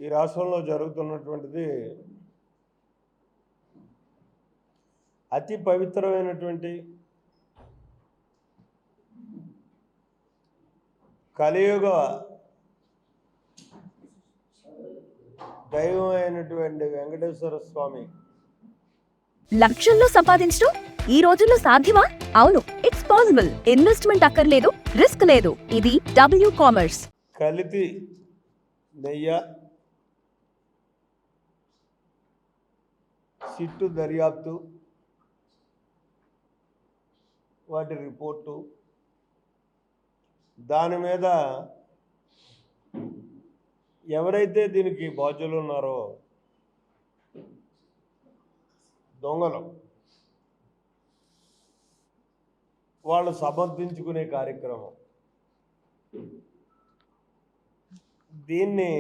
ఈ రాష్ట్రంలో జరుగుతున్నటువంటిది అతి పవిత్రమైనటువంటి కలియుగ దైవం అయినటువంటి వెంకటేశ్వర స్వామి లక్షల్లో సంపాదించడం ఈ రోజుల్లో సాధ్యమా? అవును, ఇట్స్ పాసిబుల్. ఇన్వెస్ట్మెంట్ అక్కర్లేదు, రిస్క్ లేదు. ఇది డబ్ల్యూ కామర్స్. కలితి నెయ్య సిట్టు దర్యాప్తు వాటి రిపోర్టు దాని మీద ఎవరైతే దీనికి బాధ్యులు ఉన్నారో దొంగలు వాళ్ళు సమర్థించుకునే కార్యక్రమం. దీన్ని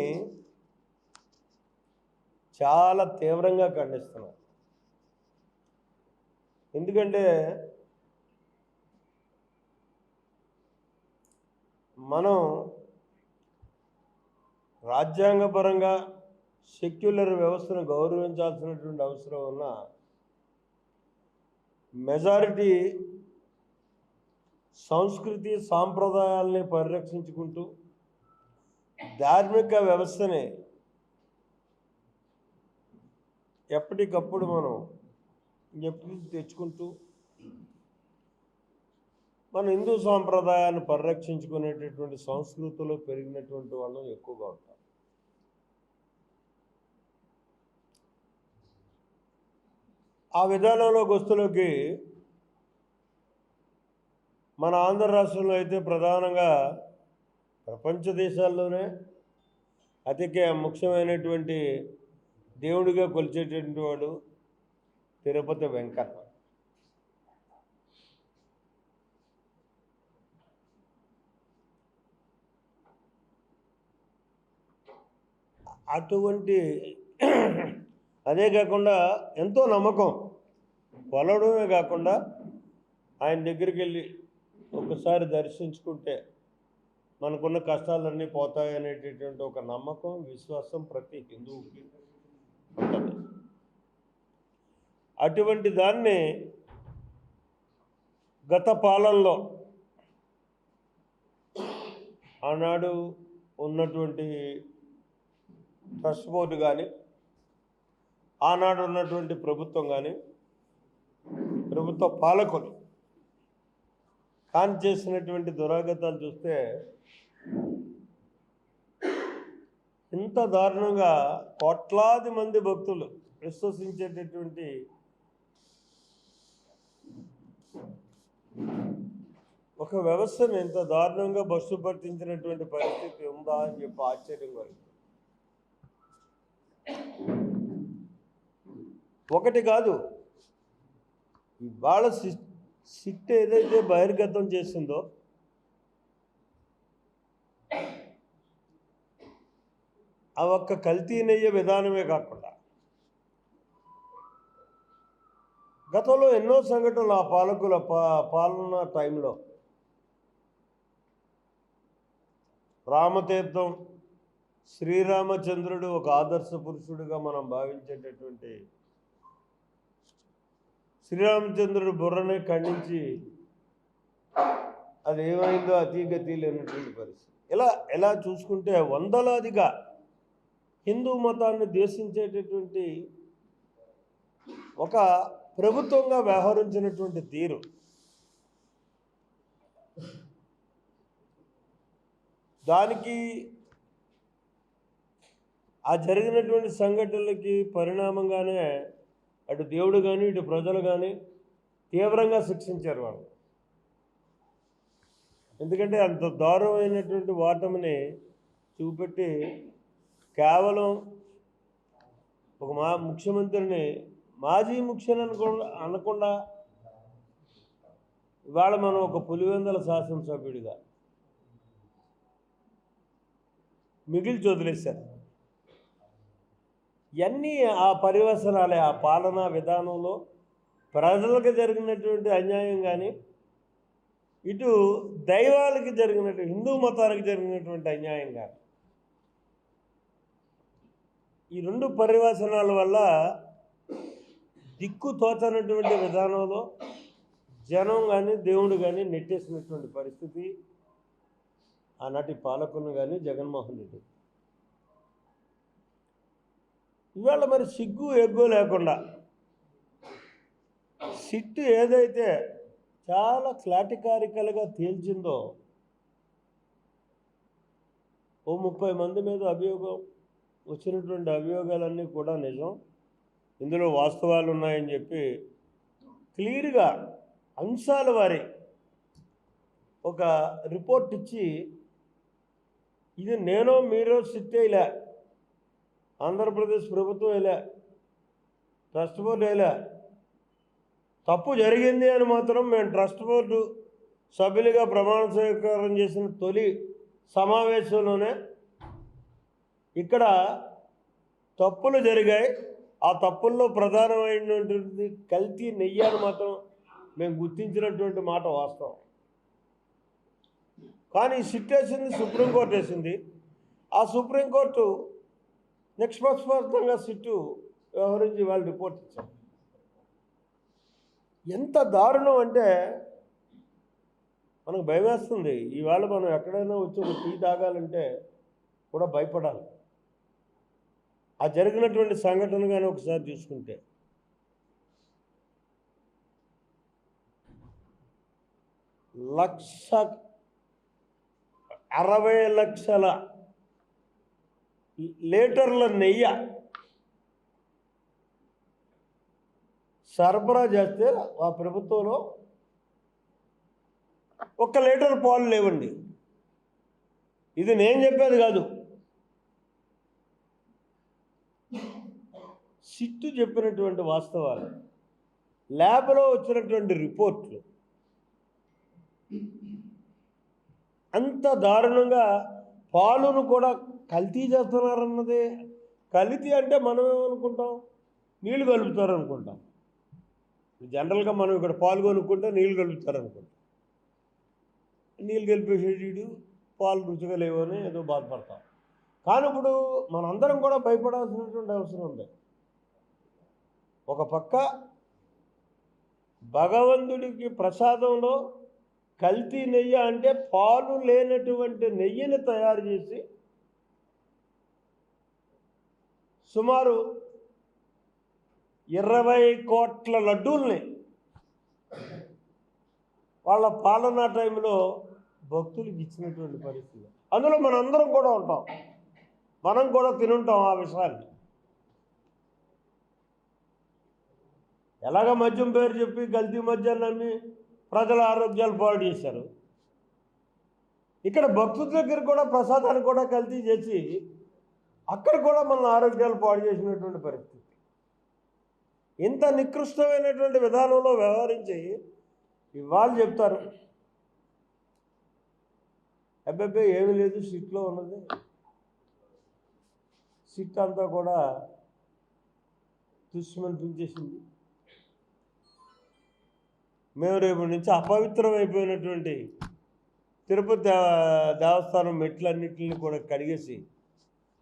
చాలా తీవ్రంగా ఖండిస్తున్నాం. ఎందుకంటే మనం రాజ్యాంగపరంగా సెక్యులర్ వ్యవస్థను గౌరవించాల్సినటువంటి అవసరం ఉన్న మెజారిటీ సంస్కృతి సాంప్రదాయాల్ని పరిరక్షించుకుంటూ ధార్మిక వ్యవస్థని ఎప్పటికప్పుడు మనం ఎప్పుడు తెచ్చుకుంటూ మన హిందూ సాంప్రదాయాన్ని పరిరక్షించుకునేటటువంటి సంస్కృతిలో పెరిగినటువంటి వాళ్ళం ఎక్కువగా ఉంటారు. ఆ విధానంలో గొస్తులోకి మన ఆంధ్ర రాష్ట్రంలో అయితే ప్రధానంగా ప్రపంచ దేశాల్లోనే అతి ముఖ్యమైనటువంటి దేవుడిగా కొలిచేటువంటి వాడు తిరుపతి వెంకన్న. అటువంటి అదే కాకుండా ఎంతో నమ్మకం కొలవడమే కాకుండా ఆయన దగ్గరికి వెళ్ళి ఒకసారి దర్శించుకుంటే మనకున్న కష్టాలన్నీ పోతాయనేటటువంటి ఒక నమ్మకం విశ్వాసం ప్రతి హిందువుకి ఉంటుంది. అటువంటి దాన్ని గత పాలనలో ఆనాడు ఉన్నటువంటి ట్రస్ట్ బోర్డు కానీ ఆనాడు ఉన్నటువంటి ప్రభుత్వం కానీ ప్రభుత్వ పాలకులు కాన్ చేసినటువంటి దురాగతాలు చూస్తే ఇంత దారుణంగా కోట్లాది మంది భక్తులు విశ్వసించేటటువంటి ఒక వ్యవస్థను ఎంత దారుణంగా బస్సు పట్టించినటువంటి పరిస్థితి ఉందా అని చెప్పి ఆశ్చర్యం కలిగింది. ఒకటి కాదు, ఇవాళ సిట్ ఏదైతే బహిర్గతం చేసిందో ఆ ఒక్క కల్తీ నెయ్యే విధానమే కాకుండా గతంలో ఎన్నో సంఘటనలు ఆ పాలకుల పాలన టైంలో రామతీర్థం శ్రీరామచంద్రుడు ఒక ఆదర్శ పురుషుడిగా మనం భావించేటటువంటి శ్రీరామచంద్రుడు బుర్రని ఖండించి అది ఏమైందో అతీగతి లేనటువంటి పరిస్థితి. ఎలా చూసుకుంటే వందలాదిగా హిందూ మతాన్ని ద్వేషించేటటువంటి ఒక ప్రభుత్వంగా వ్యవహరించినటువంటి తీరు దానికి ఆ జరిగినటువంటి సంఘటనలకి పరిణామంగానే అటు దేవుడు కానీ ఇటు ప్రజలు కానీ తీవ్రంగా శిక్షించారు వాళ్ళు. ఎందుకంటే అంత దారుణమైనటువంటి ఓటమిని చూపెట్టి కేవలం ఒక ముఖ్యమంత్రిని మాజీ ముఖ్యమంత్రి అనకుండా ఇవాళ మనం ఒక పులివెందుల శాసనసభ్యుడిగా మిగిల్చి వదిలేశారు. ఇవన్నీ ఆ పరివసనాలే, ఆ పాలనా విధానంలో ప్రజలకు జరిగినటువంటి అన్యాయం కానీ ఇటు దైవాలకి జరిగినటువంటి హిందూ మతానికి జరిగినటువంటి అన్యాయం కానీ ఈ రెండు పర్యవసనాల వల్ల దిక్కు తోచనటువంటి విధానంలో జనం కానీ దేవుడు కానీ నెట్టేసినటువంటి పరిస్థితి ఆనాటి పాలకులను కానీ జగన్మోహన్ రెడ్డి. ఇవాళ మరి సిగ్గు ఎగ్గు లేకుండా సిట్ ఏదైతే చాలా క్లాటికారికల్గా తేల్చిందో, ఓ 30 మంది మీద అభియోగం వచ్చినటువంటి అభియోగాలన్నీ కూడా నిజం, ఇందులో వాస్తవాలు ఉన్నాయని చెప్పి క్లియర్గా అంశాల వారి ఒక రిపోర్ట్ ఇచ్చి, ఇది నేనో మీరో సిట్ వేయలే, ఆంధ్రప్రదేశ్ ప్రభుత్వం వేయలే, ట్రస్ట్ బోర్డు వేయలే, తప్పు జరిగింది అని మాత్రం మేము ట్రస్ట్ బోర్డు సభ్యులుగా ప్రమాణ స్వీకారం చేసిన తొలి సమావేశంలోనే ఇక్కడ తప్పులు జరిగాయి, ఆ తప్పుల్లో ప్రధానమైనటువంటి కల్తీ నెయ్యి అని మాత్రం మేము గుర్తించినటువంటి మాట వాస్తవం. కానీ సిట్ వేసింది సుప్రీంకోర్టు వేసింది. ఆ సుప్రీంకోర్టు నిష్పక్షపాతంగా సిట్టు వ్యవహరించి వాళ్ళు రిపోర్ట్ ఇచ్చారు. ఎంత దారుణం అంటే మనకు భయం వేస్తుంది. ఈవేళ మనం ఎక్కడైనా వచ్చి ఒక టీ తాగాలంటే కూడా భయపడాలి. ఆ జరిగినటువంటి సంఘటన కానీ ఒకసారి చూసుకుంటే, లక్ష 60 లక్షల లీటర్ల నెయ్యి సరఫరా చేస్తే ఆ ప్రభుత్వంలో 1 లీటర్ పాలు లేవండి. ఇది నేను చెప్పేది కాదు, సిట్టు చెప్పినటువంటి వాస్తవాలు, ల్యాబ్లో వచ్చినటువంటి రిపోర్ట్లు. అంత దారుణంగా పాలును కూడా కల్తీ చేస్తున్నారన్నది. కల్తీ అంటే మనం ఏమనుకుంటాం, నీళ్లు కలుపుతారు అనుకుంటాం. జనరల్గా మనం ఇక్కడ పాలు కొనుక్కుంటే నీళ్ళు కలుపుతారు అనుకుంటాం. నీళ్ళు కలిపేసేటి పాలు రుచిగా లేవని ఏదో బాధపడతాం. కానీ ఇప్పుడు మనందరం కూడా భయపడాల్సినటువంటి అవసరం ఉంది. ఒక పక్క భగవంతుడికి ప్రసాదంలో కల్తీ నెయ్యి అంటే పాలు లేనటువంటి నెయ్యిని తయారు చేసి సుమారు 20 కోట్ల లడ్డూల్ని వాళ్ళ పాలనా టైంలో భక్తులకు ఇచ్చినటువంటి పరిస్థితి. అందులో మనందరం కూడా ఉంటాం, మనం కూడా తినుంటాం ఆ విషయాన్ని. ఎలాగ మద్యం పేరు చెప్పి కల్తీ మద్యాన్ని నమ్మి ప్రజల ఆరోగ్యాలు పాడు చేశారు. ఇక్కడ భక్తుల దగ్గర కూడా ప్రసాదాన్ని కూడా కల్తీ చేసి అక్కడ కూడా మన ఆరోగ్యాలు పాడు చేసినటువంటి పరిస్థితి. ఇంత నికృష్టమైనటువంటి విధానంలో వ్యవహరించి ఇవాళ చెప్తారు, అబ్బాయి ఏమీ లేదు సిట్లో ఉన్నది, సిట్ అంతా కూడా దుష్మనిపించేసింది, మేము రేపు నుంచి అపవిత్రమైపోయినటువంటి తిరుపతి దేవస్థానం మెట్లన్నింటినీ కూడా కడిగేసి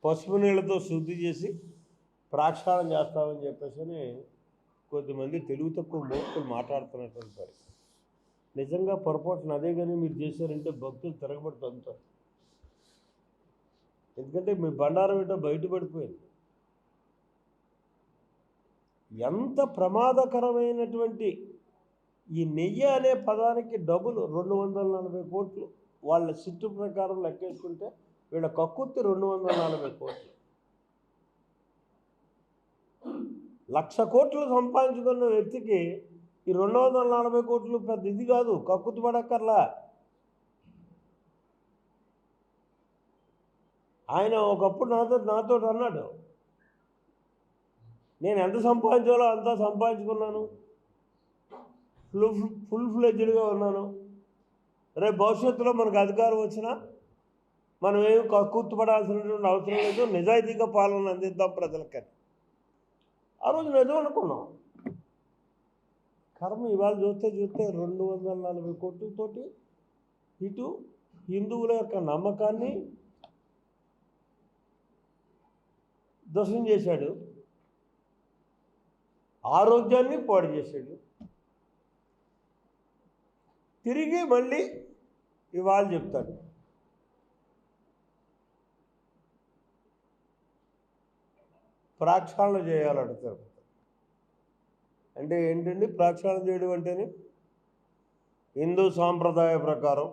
పసుపు నీళ్ళతో శుద్ధి చేసి ప్రాక్షాళన చేస్తామని చెప్పేసి కొద్దిమంది తెలుగు తక్కువ మూర్ఖులు మాట్లాడుతున్నటువంటి పరిస్థితి. నిజంగా పొరపాటున అదే కానీ మీరు చేశారంటే భక్తులు తిరగబడి తగ్గుతారు. ఎందుకంటే మీ బండారం ఏంటో బయటపడిపోయింది. ఎంత ప్రమాదకరమైనటువంటి ఈ నెయ్యి అనే పదానికి డబ్బులు 240 కోట్లు వాళ్ళ సిట్టు ప్రకారం లెక్కేసుకుంటే వీళ్ళ కక్కుర్తి 240 కోట్లు. 1,00,000 కోట్లు సంపాదించుకున్న వ్యక్తికి ఈ 240 కోట్లు పెద్ద ఇది కాదు, కక్కుర్తి పడక్కర్లా. ఆయన ఒకప్పుడు నాతో అన్నాడు, నేను ఎంత సంపాదించాలో అంతా సంపాదించుకున్నాను, ఫుల్ ఫ్లెడ్జ్డ్గా ఉన్నాను, రేపు భవిష్యత్తులో మనకు అధికారం వచ్చినా మనం ఏమి కక్కుర్తిపడాల్సినటువంటి అవసరం లేదు, నిజాయితీగా పాలన అందిద్దాం ప్రజలకని. ఆ రోజు నిజం అనుకున్నాం. కర్మ ఇవాళ చూస్తే 240 కోట్లతోటి ఇటు హిందువుల యొక్క నమ్మకాన్ని దోషం చేశాడు, ఆరోగ్యాన్ని పాడు చేశాడు. తిరిగి మళ్ళీ ఇవాళ చెప్తాడు. ప్రక్షాళన చేయాలంటారు. అంటే ఏంటండి ప్రక్షాళన చేయడం అంటేనే? హిందూ సాంప్రదాయ ప్రకారం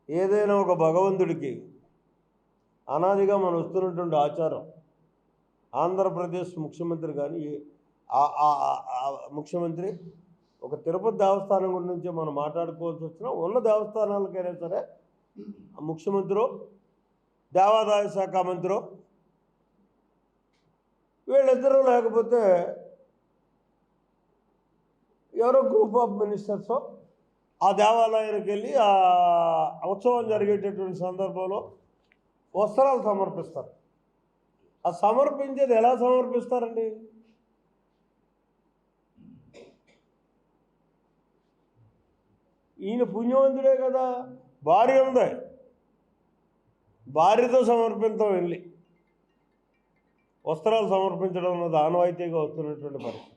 ఏదైనా ఒక భగవంతుడికి అనాదిగా మనం వస్తున్నటువంటి ఆచారం, ఆంధ్రప్రదేశ్ ముఖ్యమంత్రి కానీ ముఖ్యమంత్రి ఒక తిరుపతి దేవస్థానం గురించి మనం మాట్లాడుకోవాల్సి వచ్చినా ఉన్న దేవస్థానాలకైనా సరే ముఖ్యమంత్రి, దేవాదాయ శాఖ మంత్రి వీళ్ళిద్దరూ లేకపోతే ఎవరో గ్రూప్ ఆఫ్ మినిస్టర్స్ ఆ దేవాలయానికి వెళ్ళి ఆ ఉత్సవం జరిగేటటువంటి సందర్భంలో వస్త్రాలు సమర్పిస్తారు. ఆ సమర్పించేది ఎలా సమర్పిస్తారండి? ఈయన పుణ్యవంతుడే కదా, భార్య ఉంది, భార్యతో సమర్పించడం వెళ్ళి వస్త్రాలు సమర్పించడం అన్నది ఆనవాయితీగా వస్తున్నటువంటి పరిస్థితి.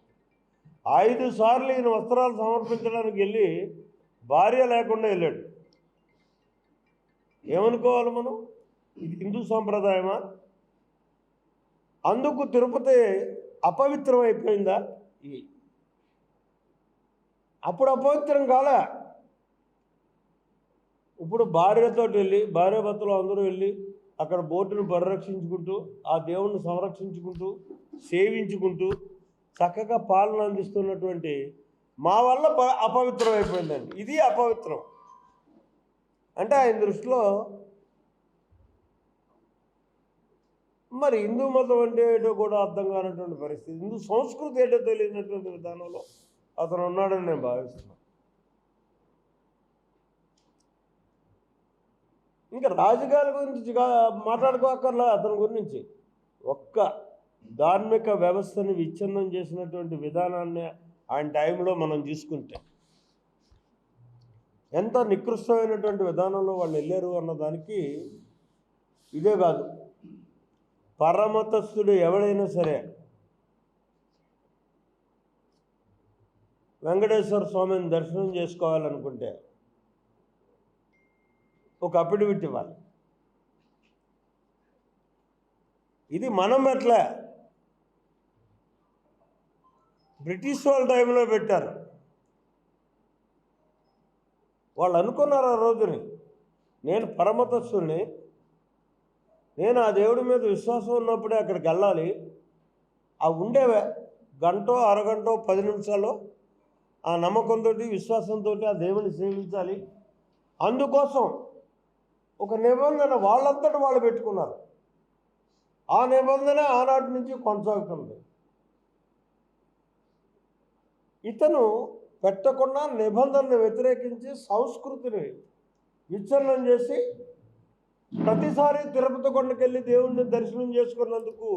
5 సార్లు ఈయన వస్త్రాలు సమర్పించడానికి వెళ్ళి భార్య లేకుండా వెళ్ళాడు. ఏమనుకోవాలి మనం? ఇది హిందూ సాంప్రదాయమా? అందుకు తిరుపతి అపవిత్రం అయిపోయిందా? అప్పుడు అపవిత్రం కాలే. ఇప్పుడు భార్యతో వెళ్ళి, భార్యాభర్తలు అందరూ వెళ్ళి అక్కడ బోటును పరిరక్షించుకుంటూ, ఆ దేవుణ్ణి సంరక్షించుకుంటూ, సేవించుకుంటూ చక్కగా పాలన అందిస్తున్నటువంటి మా వల్ల అపవిత్రం అయిపోయిందండి. ఇది అపవిత్రం అంటే ఆయన దృష్టిలో. మరి హిందూ మతం అంటే ఏంటో కూడా అర్థం కానటువంటి పరిస్థితి, హిందూ సంస్కృతి ఏంటో తెలియనటువంటి విధానంలో అతను ఉన్నాడని నేను భావిస్తున్నాను. ఇంకా రాజకీయాల గురించి మాట్లాడుకోకర్లా. అతని గురించి ఒక్క ధార్మిక వ్యవస్థని విచ్ఛిన్నం చేసినటువంటి విధానాన్ని ఆయన టైంలో మనం చూసుకుంటే ఎంత నికృష్టమైనటువంటి విధానంలో వాళ్ళు వెళ్ళారు అన్నదానికి ఇదే కాదు. పరమతస్థుడు ఎవడైనా సరే వెంకటేశ్వర స్వామిని దర్శనం చేసుకోవాలనుకుంటే ఒక అఫిడవిట్ ఇవ్వాలి. ఇది మనం ఎట్లా బ్రిటిష్ వాళ్ళ టైంలో పెట్టారు. వాళ్ళు అనుకున్నారు ఆ రోజుని, నేను పరమతస్థుడిని, నేను ఆ దేవుడి మీద విశ్వాసం ఉన్నప్పుడే అక్కడికి వెళ్ళాలి. ఆ ఉండేవే గంటో అరగంటో 10 నిమిషాలు ఆ నమ్మకంతో విశ్వాసంతో ఆ దేవుని సేవించాలి. అందుకోసం ఒక నిబంధన వాళ్ళంతటా వాళ్ళు పెట్టుకున్నారు. ఆ నిబంధన ఆనాటి నుంచి కొనసాగుతుంది. ఇతను పెట్టకుండా నిబంధనను వ్యతిరేకించి సంస్కృతిని విచ్ఛిన్నం చేసి ప్రతిసారి తిరుపతి కొండకెళ్ళి దేవుణ్ణి దర్శనం చేసుకున్నందుకు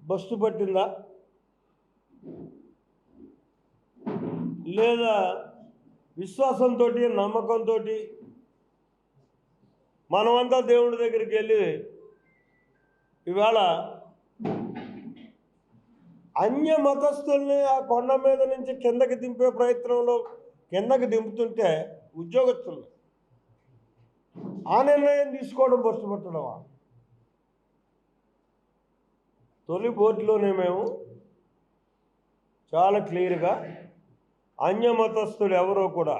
బస్సు పట్టిందా లేదా విశ్వాసంతో నమ్మకంతో మనమంతా దేవుడి దగ్గరికి వెళ్ళి ఇవాళ అన్య మతస్థుల్ని ఆ కొండ మీద నుంచి కిందకి దింపే ప్రయత్నంలో కిందకి దింపుతుంటే ఉద్యోగస్తులు ఆ నిర్ణయం తీసుకోవడం బస్సు పట్టడమా? తొలి బోర్డులోనే మేము చాలా క్లియర్గా అన్య మతస్థులు ఎవరో కూడా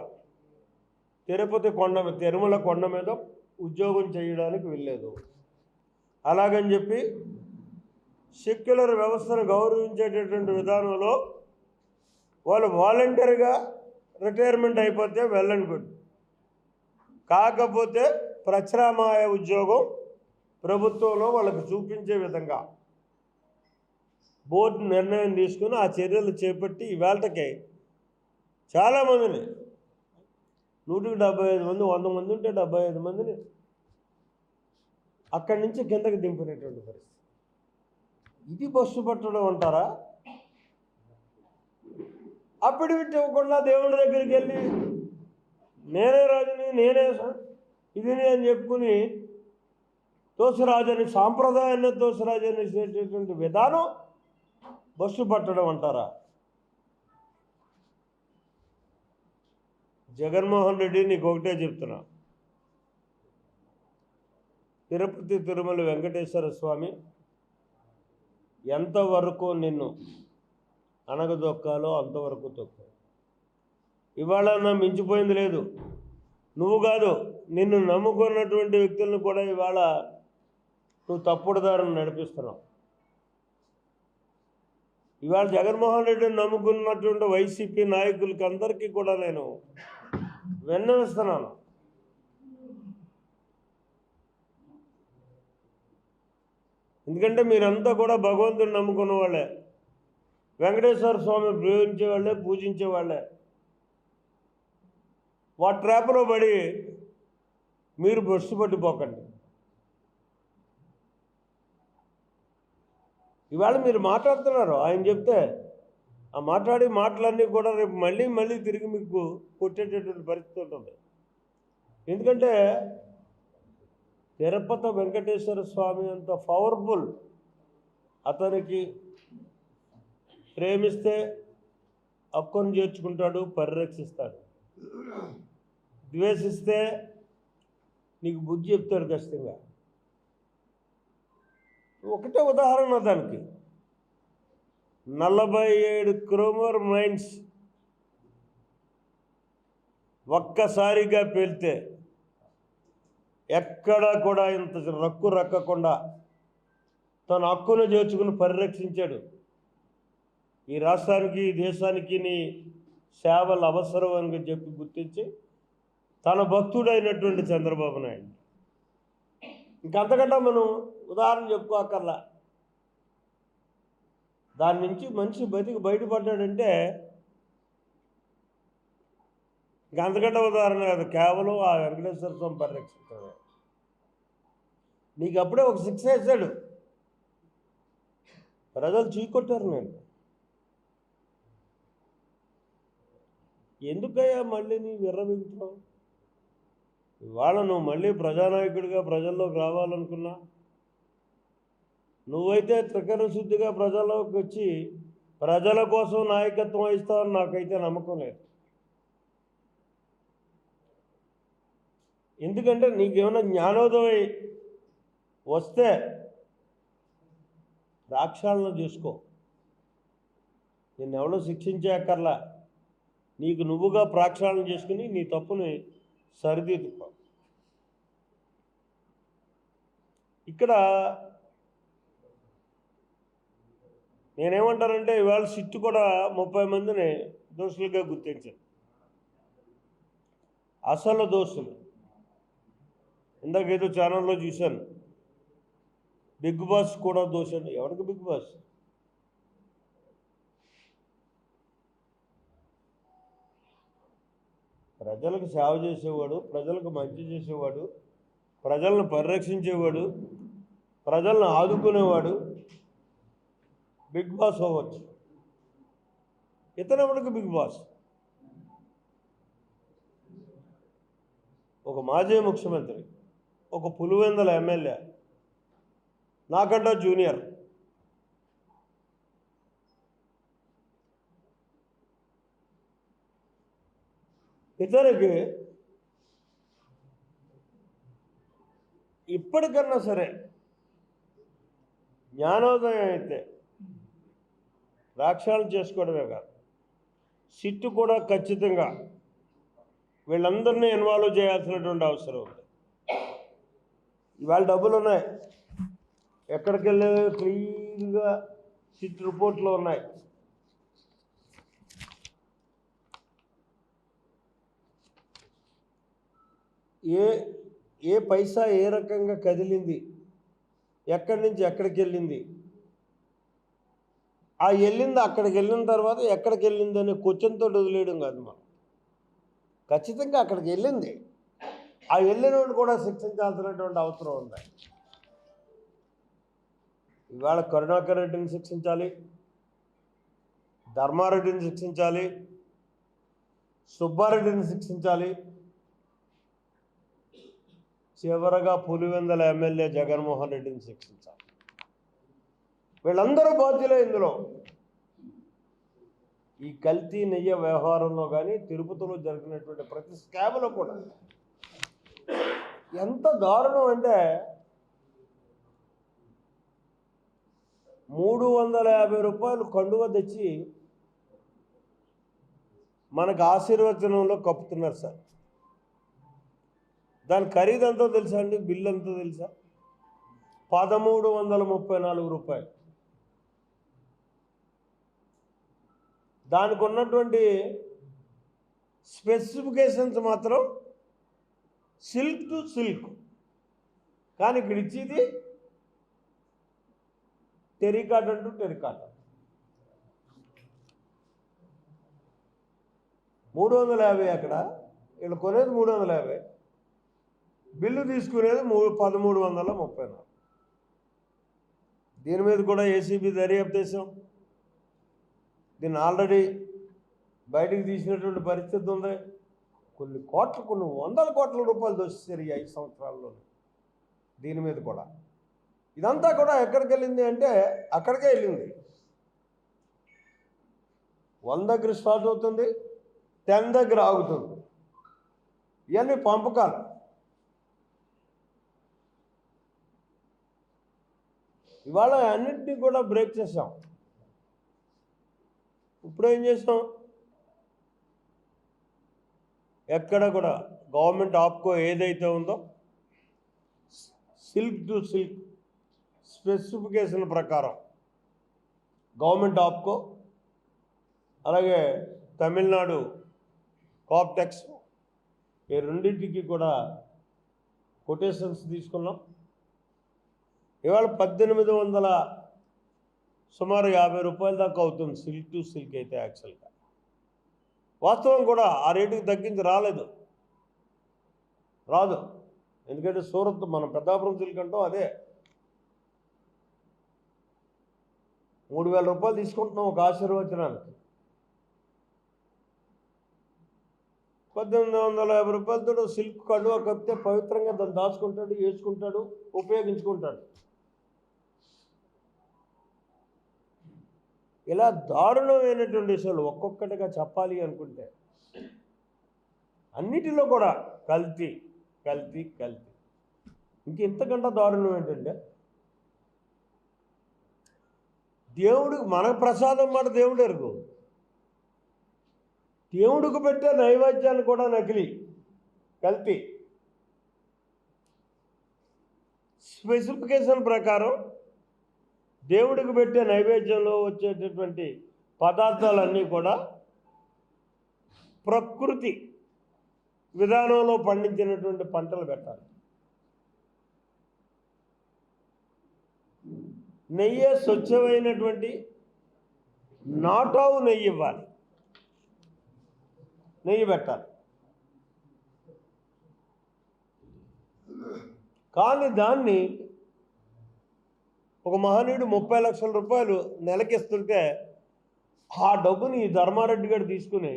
తిరుమల కొండ మీద ఉద్యోగం చేయడానికి వెళ్ళలేదు. అలాగని చెప్పి సెక్యులర్ వ్యవస్థను గౌరవించేటటువంటి విధానంలో వాళ్ళు వాలంటీర్గా రిటైర్మెంట్ అయిపోతే వెళ్ళండి గుడ్, కాకపోతే ప్రత్యామ్నాయ ఉద్యోగం ప్రభుత్వంలో వాళ్ళకి చూపించే విధంగా బోర్డు నిర్ణయం తీసుకుని ఆ చర్యలు చేపట్టి ఇవాళకి చాలామందిని 175 మంది 100 మంది ఉంటే 75 మందిని అక్కడి నుంచి కిందకి దింపినటువంటి పరిస్థితి. ఇది బస్సు పట్టడం అంటారా? అఫిడవిట్ ఇవ్వకుండా దేవుడి దగ్గరికి వెళ్ళి నేనే రాజుని, నేనే ఇది నేను చెప్పుకుని తోసిరాజని సాంప్రదాయాన్ని తోసిరాజని చేసేటువంటి విధానం బస్సు పట్టడం అంటారా? జగన్మోహన్ రెడ్డి నీకు ఒకటే చెప్తున్నా, తిరుపతి తిరుమల వెంకటేశ్వర స్వామి ఎంతవరకు నిన్ను అనగదొక్కాలో అంతవరకు తొక్కు. ఇవాళ నా మించిపోయింది లేదు. నువ్వు కాదు, నిన్ను నమ్ముకున్నటువంటి వ్యక్తులను కూడా ఇవాళ నువ్వు తప్పుడు దారిని నడిపిస్తున్నావు. ఇవాళ జగన్మోహన్ రెడ్డిని నమ్ముకున్నటువంటి వైసీపీ నాయకులకి అందరికీ కూడా నేను విన్నవిస్తున్నాను. ఎందుకంటే మీరంతా కూడా భగవంతుని నమ్ముకున్న వాళ్ళే, వెంకటేశ్వర స్వామి ప్రేమించేవాళ్ళే, పూజించేవాళ్ళే. వాటి ట్రాప్లో పడి మీరు బస్సు పట్టిపోకండి. ఇవాళ మీరు మాట్లాడుతున్నారు, ఆయన చెప్తే ఆ మాట్లాడే మాటలన్నీ కూడా రేపు మళ్ళీ తిరిగి మీకు కొట్టేటటువంటి పరిస్థితి ఉంటుంది. ఎందుకంటే తిరుపతి వెంకటేశ్వర స్వామి అంత పవర్ఫుల్. అతనికి ప్రేమిస్తే హక్కును చేర్చుకుంటాడు, పరిరక్షిస్తాడు. ద్వేషిస్తే నీకు బుద్ధి చెప్తాడు ఖచ్చితంగా. ఒకటే ఉదాహరణ దానికి, 47 క్రోమర్ మైన్స్ ఒక్కసారిగా పేలితే ఎక్కడా కూడా ఇంత రక్కు రక్కకుండా తన హక్కును చేర్చుకుని పరిరక్షించాడు. ఈ రాష్ట్రానికి, ఈ దేశానికి నీ సేవలు అవసరం అని చెప్పి గుర్తించి తన భక్తుడైనటువంటి చంద్రబాబు నాయుడు. ఇంకంతకంటే మనం ఉదాహరణ చెప్పుకోకర్లా. దాని నుంచి మనిషి బతికి బయటపడ్డాడంటే ఇంకంతకంటే ఉదాహరణ కాదు, కేవలం ఆ వెంకటేశ్వర స్వామి పరిరక్షించాడు. నీకు అప్పుడే ఒక శిక్ష వేసాడు. ప్రజలు చీకొట్టారు. నేను ఎందుకయ్యా మళ్ళీ నీ విర్రబిగుతున్నావు? ఇవాళ నువ్వు మళ్ళీ ప్రజానాయకుడిగా ప్రజల్లోకి రావాలనుకున్నా, నువ్వైతే త్రికరణ శుద్ధిగా ప్రజల్లోకి వచ్చి ప్రజల కోసం నాయకత్వం వహిస్తావని నాకైతే నమ్మకం లేదు. ఎందుకంటే నీకేమైనా జ్ఞానోదయం వస్తే రాక్షాలను చూసుకో. నిన్నెవడో శిక్షించేక్కర్లా, నీకు నువ్వుగా ప్రాక్షాళన చేసుకుని నీ తప్పుని సరిదిద్దుకో. ఇక్కడ నేనేమంటానంటే ఇవాళ సిట్టు కూడా 30 మందిని దోషులుగా గుర్తించారు. అసలు దోషులు ఇందాకేదో ఛానల్లో చూశాను, బిగ్ బాస్ కూడా దోషండి. ఎవరికి బిగ్ బాస్? ప్రజలకు సేవ చేసేవాడు, ప్రజలకు మంచి చేసేవాడు, ప్రజలను పరిరక్షించేవాడు, ప్రజలను ఆదుకునేవాడు బిగ్ బాస్ అవ్వచ్చు. ఇతనెవడికి బిగ్ బాస్? ఒక మాజీ ముఖ్యమంత్రి, ఒక పులివెందుల ఎమ్మెల్యే, నాకంటే జూనియర్. ఇతనికి ఇప్పటికన్నా సరే జ్ఞానోదయం అయితే రాక్షాలు చేసుకోవడమే కాదు, సిట్టు కూడా ఖచ్చితంగా వీళ్ళందరినీ ఇన్వాల్వ్ చేయాల్సినటువంటి అవసరం ఉంది. ఇవాళ డబ్బులు ఉన్నాయి, ఎక్కడికి వెళ్ళే క్లియర్గా సిట్ రిపోర్ట్లో ఉన్నాయి. ఏ పైసా ఏ రకంగా కదిలింది, ఎక్కడి నుంచి ఎక్కడికి వెళ్ళింది, ఆ వెళ్ళింది అక్కడికి వెళ్ళిన తర్వాత ఎక్కడికి వెళ్ళింది అనే క్వశ్చన్తో వదిలేయడం కాదు. మనం ఖచ్చితంగా అక్కడికి వెళ్ళింది, ఆ వెళ్ళినోడు కూడా శిక్షించాల్సినటువంటి అవసరం ఉంది. ఇవాళ కరుణాకర్ రెడ్డిని శిక్షించాలి, ధర్మారెడ్డిని శిక్షించాలి, సుబ్బారెడ్డిని శిక్షించాలి. చివరగా పులివెందుల ఎమ్మెల్యే జగన్మోహన్ రెడ్డిని శిక్షించాలి. వీళ్ళందరూ బాధ్యులే ఇందులో. ఈ కల్తీ నెయ్యి వ్యవహారంలో కానీ తిరుపతిలో జరిగినటువంటి ప్రతి స్కామ్లో కూడా ఎంత దారుణం అంటే 350 రూపాయలు కండువ తెచ్చి మనకు ఆశీర్వచనంలో కప్పుతున్నారు సార్. దాని ఖరీదు ఎంతో తెలుసా అండి? బిల్లు ఎంతో తెలుసా? 1334 రూపాయలు. దానికి ఉన్నటువంటి స్పెసిఫికేషన్స్ మాత్రం సిల్క్ టు సిల్క్, కానీ ఇక్కడ ఇచ్చేది టెరికాటన్ టు టెరికాటన్. 350 అక్కడ, ఇక్కడ కొనేది 350, బిల్లు తీసుకునేది 1334. దీని మీద కూడా ఏసీబీ దర్యాప్తు చేసాం. దీన్ని ఆల్రెడీ బయటికి తీసినటువంటి పరిస్థితి ఉంది. కొన్ని వందల కోట్ల రూపాయలు దోషిస్తారు ఈ 5 సంవత్సరాల్లో. దీని మీద కూడా ఇదంతా కూడా ఎక్కడికి వెళ్ళింది అంటే అక్కడికే వెళ్ళింది. 1 దగ్గర స్టార్ట్ అవుతుంది, 10 దగ్గర ఆగుతుంది. ఇవన్నీ పంపకాలు. ఇవాళ అన్నింటినీ కూడా బ్రేక్ చేసాం. ఇప్పుడు ఏం చేసాం? ఎక్కడ కూడా గవర్నమెంట్ ఆప్కో ఏదైతే ఉందో సిల్క్ టు సిల్క్ స్పెసిఫికేషన్ ప్రకారం గవర్నమెంట్ ఆప్కో, అలాగే తమిళనాడు కాప్టెక్స్, ఈ రెండింటికి కూడా కొటేషన్స్ తీసుకున్నాం. ఇవాళ 1800 సుమారు 50 రూపాయల దాకా అవుతుంది సిల్క్ టు సిల్క్ అయితే. యాక్చువల్గా వాస్తవం కూడా ఆ రేటుకి తగ్గించి రాదు. ఎందుకంటే సూరత్ మన పెద్దాపురం సిల్క్ అంటాం అదే 3000 రూపాయలు తీసుకుంటున్నాం ఒక ఆశీర్వచనానికి. 1850 రూపాయలతో సిల్క్ కండువా కప్పితే పవిత్రంగా దాన్ని దాచుకుంటాడు, వేసుకుంటాడు, ఉపయోగించుకుంటాడు. ఇలా దారుణమైనటువంటి విషయాలు ఒక్కొక్కటిగా చెప్పాలి అనుకుంటే అన్నిటిలో కూడా కల్తీ. ఇంకెంతకంటే దారుణం ఏంటంటే దేవుడికి మన ప్రసాదం మాట దేవుడు ఎరుగు, దేవుడికి పెట్టే నైవేద్యాన్ని కూడా నకిలీ, కల్తీ. స్పెసిఫికేషన్ ప్రకారం దేవుడికి పెట్టే నైవేద్యంలో వచ్చేటటువంటి పదార్థాలన్నీ కూడా ప్రకృతి విధానంలో పండించినటువంటి పంటలు పెట్టాలి. నెయ్యి స్వచ్ఛమైనటువంటి నాటావు నెయ్యి ఇవ్వాలి, నెయ్యి పెట్టాలి. కానీ దాన్ని ఒక మహనీయుడు 30 లక్షల రూపాయలు నెలకిస్తుంటే ఆ డబ్బుని ఈ ధర్మారెడ్డి గారు తీసుకుని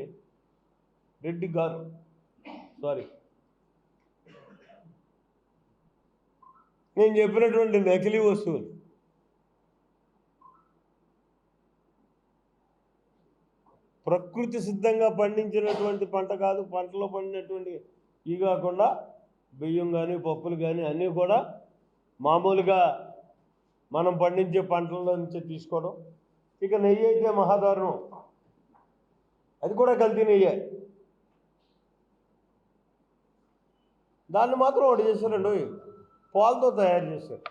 నేను చెప్పినటువంటి నకిలీ వస్తువులు ప్రకృతి సిద్ధంగా పండించినటువంటి పంట కాదు. పంటలో పండినటువంటి ఇవి కాకుండా బియ్యం కానీ పప్పులు కానీ అన్నీ కూడా మామూలుగా మనం పండించే పంటల నుంచి తీసుకోవడం. ఇక నెయ్యి అయితే మహాదారుణం, అది కూడా కల్తీ నెయ్యే. దాన్ని మాత్రం ఒకటి చేశారండి, పాలతో తయారు చేశారు,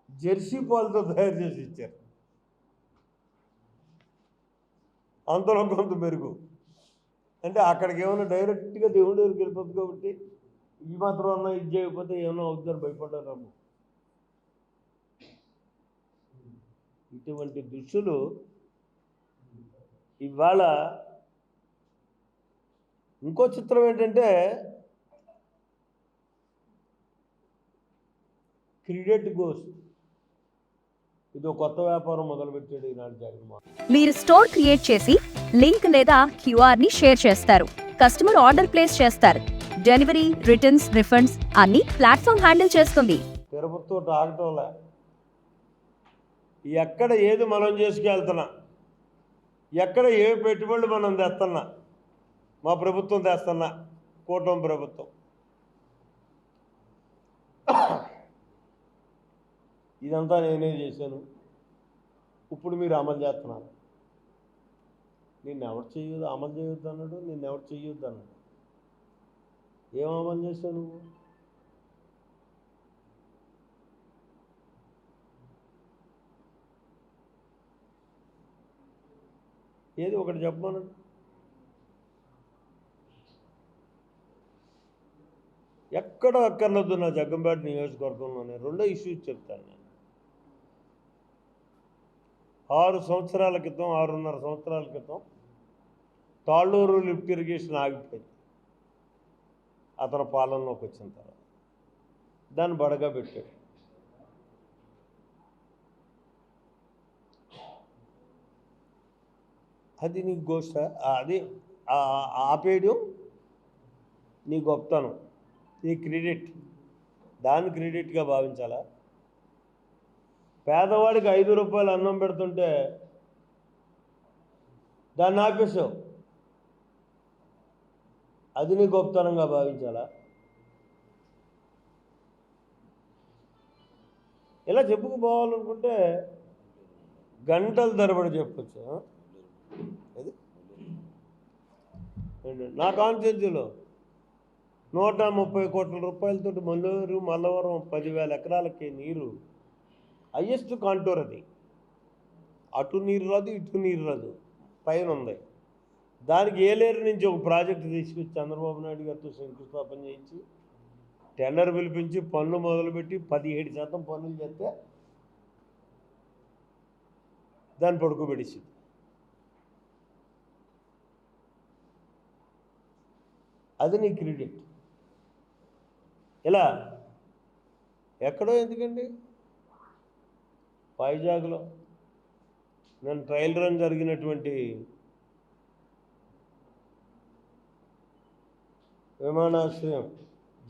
జెర్సీ పాలతో తయారు చేసి ఇచ్చారు. అంతలో కొంత మెరుగు అంటే అక్కడికి ఏమైనా డైరెక్ట్గా దేవుడి దగ్గరికి వెళ్ళిపోతుంది కాబట్టి ఈ మాత్రం అన్నా ఇది చేయకపోతే ఏమైనా అవుతుందని భయపడ్డారు. ఇటువంటి దుష్టులు ఇవాళ. ఇంకో చిత్రం ఏంటంటే క్రెడిట్ గోస్, ఇది కొత్త వ్యాపారం మొదలుపెట్టాడు ఈనాడు జగన్మోహన్. మీరు స్టోర్ క్రియేట్ చేసి లింక్ లేదా క్యూఆర్ ని షేర్ చేస్తారు, కస్టమర్ ఆర్డర్ ప్లేస్ చేస్తారు, డెలివరీ, రిటర్న్స్, రిఫండ్స్ అన్ని ప్లాట్ఫామ్ హ్యాండిల్ చేస్తుంది. తిరుపతితో ఆగటంలే, ఎక్కడ ఏది మనం చేసుకెళ్తున్నా, ఎక్కడ ఏ పెట్టుబడులు మనం తెస్తున్నా, మా ప్రభుత్వం తెస్తున్నా, కూటమి ప్రభుత్వం ఇదంతా నేనే చేశాను, ఇప్పుడు మీరు అమలు చేస్తున్నారు. నిన్ను ఎవరు చేయొద్దు అమలు చేయొద్దు అన్నాడు, నిన్ను ఎవరు చేయొద్దు అన్నాడు. ఏం అమలు చేశావు నువ్వు? ఏది ఒకటి చెప్పమన్నాడు. ఎక్కడ అక్కర్లేదు నా జగ్గంపేట నియోజకవర్గంలోనే. రెండో ఇష్యూస్ చెప్తాను నేను. 6 సంవత్సరాల క్రితం, 6.5 సంవత్సరాల క్రితం తాళ్ళూరు లిఫ్ట్ ఇరిగేషన్ ఆగిపోయింది. అతను పాలనలోకి వచ్చిన తర్వాత దాన్ని బడగా పెట్టాడు. అది నీ గోష్ట, అది ఆపేయడం నీ గొప్పతనం, నీ క్రెడిట్, దాన్ని క్రెడిట్గా భావించాలా? పేదవాడికి 5 రూపాయలు అన్నం పెడుతుంటే దాన్ని ఆపేసావు, అది నీ గొప్పతనంగా భావించాలా? ఇలా చెప్పుకుపోవాలనుకుంటే గంటల తరబడి చెప్పచ్చు. అది నా కాన్స్టిట్యూన్సీలో 130 కోట్ల రూపాయలతో మల్లూరు, మల్లవరం 10,000 ఎకరాలకి నీరు, హయ్యెస్ట్ కాంటూర్ అది. అటు నీరు రాదు, ఇటు నీరు రాదు, పైన ఉంది. దానికి ఏలేరు నుంచి ఒక ప్రాజెక్టు తీసుకొచ్చి చంద్రబాబు నాయుడు గారితో శంకుస్థాపన చేయించి టెండర్ పిలిపించి పనులు మొదలుపెట్టి 17% పనులు చేస్తే దాన్ని పడుకోబెట్టేసింది. అది నీ క్రెడిట్. ఇలా ఎక్కడో ఎందుకండి, వైజాగ్లో నేను ట్రయల్ రన్ జరిగినటువంటి విమానాశ్రయం,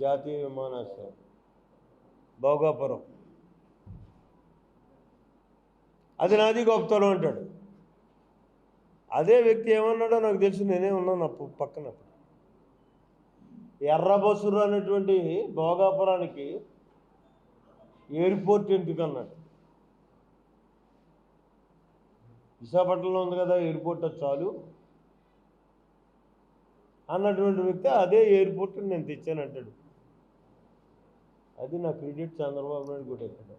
జాతీయ విమానాశ్రయం భోగాపురం, అది నాది గొప్పతనం అంటాడు. అదే వ్యక్తి ఏమన్నాడో నాకు తెలుసు, నేనే ఉన్నాను అప్పుడు పక్కన. ఎర్రబసురు అనేటువంటి భోగాపురానికి ఎయిర్పోర్ట్ ఎందుకు అన్నాడు. విశాఖపట్నంలో ఉంది కదా ఎయిర్పోర్ట్, అది చాలు అన్నటువంటి వ్యక్తి అదే ఎయిర్పోర్ట్ నేను తెచ్చాను అంటాడు. అది నా క్రెడిట్ చంద్రబాబు నాయుడు కూడా ఇక్కడ.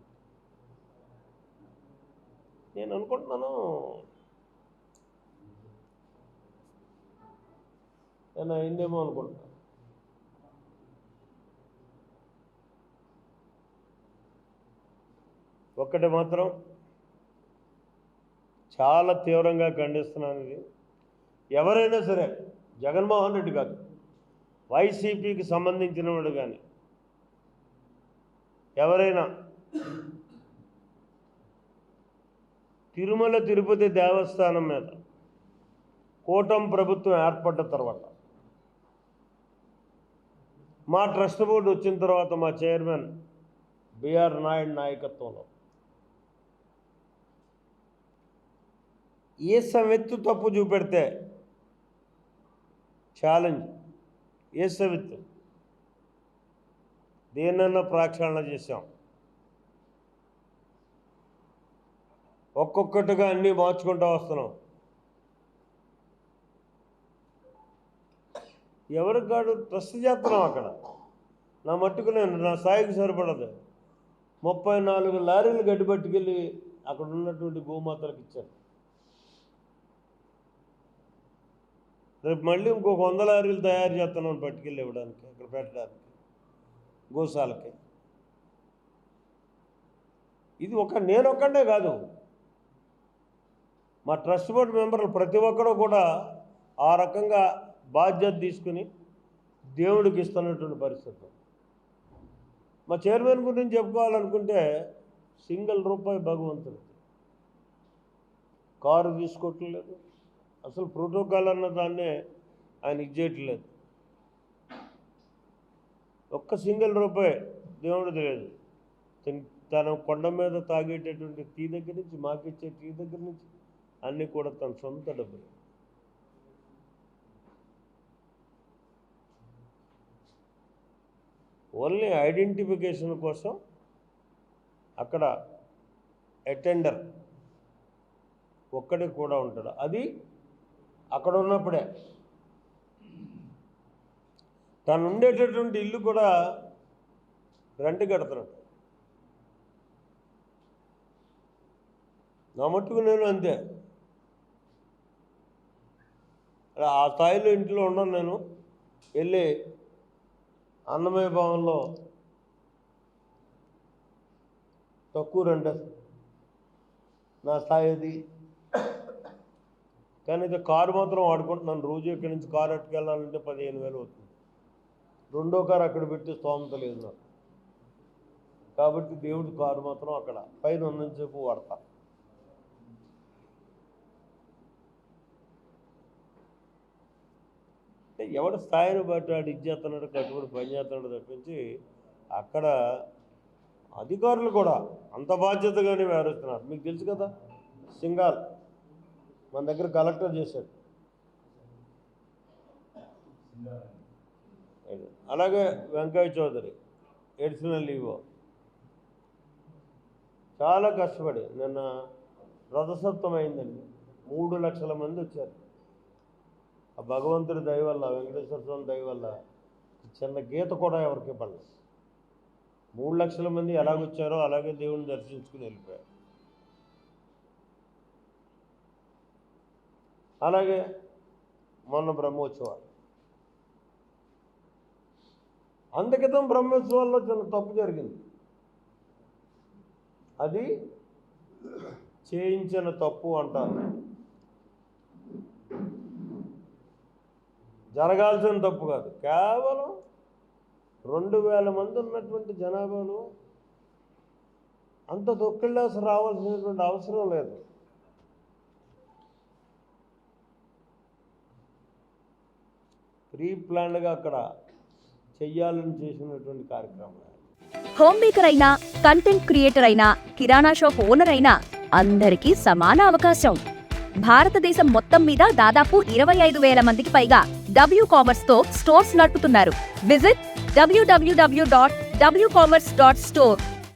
నేను అనుకుంటున్నాను నేను అయిందేమో అనుకుంటున్నాను. ఒక్కటి మాత్రం చాలా తీవ్రంగా ఖండిస్తున్నాను. ఇది ఎవరైనా సరే, జగన్మోహన్ రెడ్డి కాదు, వైసీపీకి సంబంధించిన వాడు కానీ ఎవరైనా తిరుమల తిరుపతి దేవస్థానం మీద కూటమి ప్రభుత్వం ఏర్పడ్డ తర్వాత, మా ట్రస్ట్ బోర్డు వచ్చిన తర్వాత, మా చైర్మన్ బిఆర్ నాయుడు నాయకత్వంలో ఏ సవెత్తు తప్పు చూపెడితే ఛాలెంజ్, ఏ సవెత్తు దేనన్నా ప్రక్షాళన చేశాం. ఒక్కొక్కటిగా అన్నీ మార్చుకుంటూ వస్తున్నాం. ఎవరికి కాడు ట్రస్ట్ చేస్తున్నాం. అక్కడ నా మట్టుకు నేను నా స్థాయికి సరిపడదు 34 లారీలు గడ్డి పట్టుకెళ్ళి అక్కడ ఉన్నటువంటి గోమాతలకు ఇచ్చాను. రేపు మళ్ళీ ఇంకొక 100 లారీలు తయారు చేస్తున్నాను పట్టుకెళ్ళి ఇవ్వడానికి, అక్కడ పెట్టడానికి, గోశాలకి. ఇది నేను ఒక్కడే కాదు, మా ట్రస్ట్ బోర్డు మెంబర్లు ప్రతి ఒక్కరూ కూడా ఆ రకంగా బాధ్యత తీసుకుని దేవుడికి ఇస్తున్నటువంటి పరిస్థితి. మా చైర్మన్ గురించి చెప్పుకోవాలనుకుంటే సింగిల్ రూపాయి భగవంతుడు, కారు తీసుకోవట్లేదు, అసలు ప్రోటోకాల్ అన్న దాన్నే ఆయన ఇచ్చేయట్లేదు. ఒక్క సింగిల్ రూపాయి దేవుడు తెలియదు. తన కొండ మీద తాగేటటువంటి టీ దగ్గర నుంచి, మాకిచ్చే టీ దగ్గర నుంచి అన్నీ కూడా తన సొంత డబ్బులు. ఓన్లీ ఐడెంటిఫికేషన్ కోసం అక్కడ అటెండర్ ఒక్కడే కూడా ఉంటాడు. అది అక్కడ ఉన్నప్పుడే. తను ఉండేటటువంటి ఇల్లు కూడా రెంట్ కడుతున్నాడు. నా మట్టుకు నేను అంతే. ఆ స్థాయిలో ఇంట్లో ఉండను నేను. వెళ్ళి అన్నమయ్య భవన్లో తక్కువ రెంట్, నా స్థాయి అది. కానీ ఇది కారు మాత్రం వాడుకుంటున్నాను. రోజు ఇక్కడి నుంచి కారు ఎట్టుకెళ్ళాలంటే 15,000 అవుతుంది. రెండో కారు అక్కడ పెట్టి స్తోమత లేదు నాకు. కాబట్టి దేవుడి కారు మాత్రం అక్కడ పైన ఉన్నంతసేపు వాడతా. అంటే ఎవరి స్థాయిని బట్టి వాడు ఇది చేస్తున్నాడు, కట్టుబడి పని చేస్తున్నాడు తప్పించి అక్కడ అధికారులు కూడా అంత బాధ్యతగానే వ్యవహరిస్తున్నారు. మీకు తెలుసు కదా, సింగాల్ మన దగ్గర కలెక్టర్ చేశాడు. అలాగే వెంకయ్య చౌదరి ఎడిషనల్ ఈవో చాలా కష్టపడి నిన్న రథసప్తం అయిందండి. 3 లక్షల మంది వచ్చారు. ఆ భగవంతుడి దయ వల్ల, వెంకటేశ్వర స్వామి దయ వల్ల చిన్న గీత కూడా ఎవరికి పడలేదు. 3 లక్షల మంది ఎలాగొచ్చారో అలాగే దేవుని దర్శించుకుని వెళ్ళిపోయారు. అలాగే మొన్న బ్రహ్మోత్సవాలు, అందుకితం బ్రహ్మోత్సవాల్లో చిన్న తప్పు జరిగింది. అది చేయించిన తప్పు అంటారు. జరగాల్సిన తప్పు కాదు. కేవలం 2,000 మంది ఉన్నటువంటి జనాభాలో అంత దొక్కిళ్ళాస రావాల్సినటువంటి అవసరం లేదు. ప్రీ ప్లాన్డ్గా అక్కడ చెయ్యాలని చేసినటువంటి కార్యక్రమం. హోమ్ మేకర్ అయినా, కంటెంట్ క్రియేటర్ అయినా, కిరాణా షాప్ ఓనర్ అయినా అందరికీ సమాన అవకాశం. భారతదేశం మొత్తం మీద దాదాపు 25,000 మందికి పైగా WCommerce తో స్టోర్స్ నడుపుతున్నారు. Visit www.wcommerce.store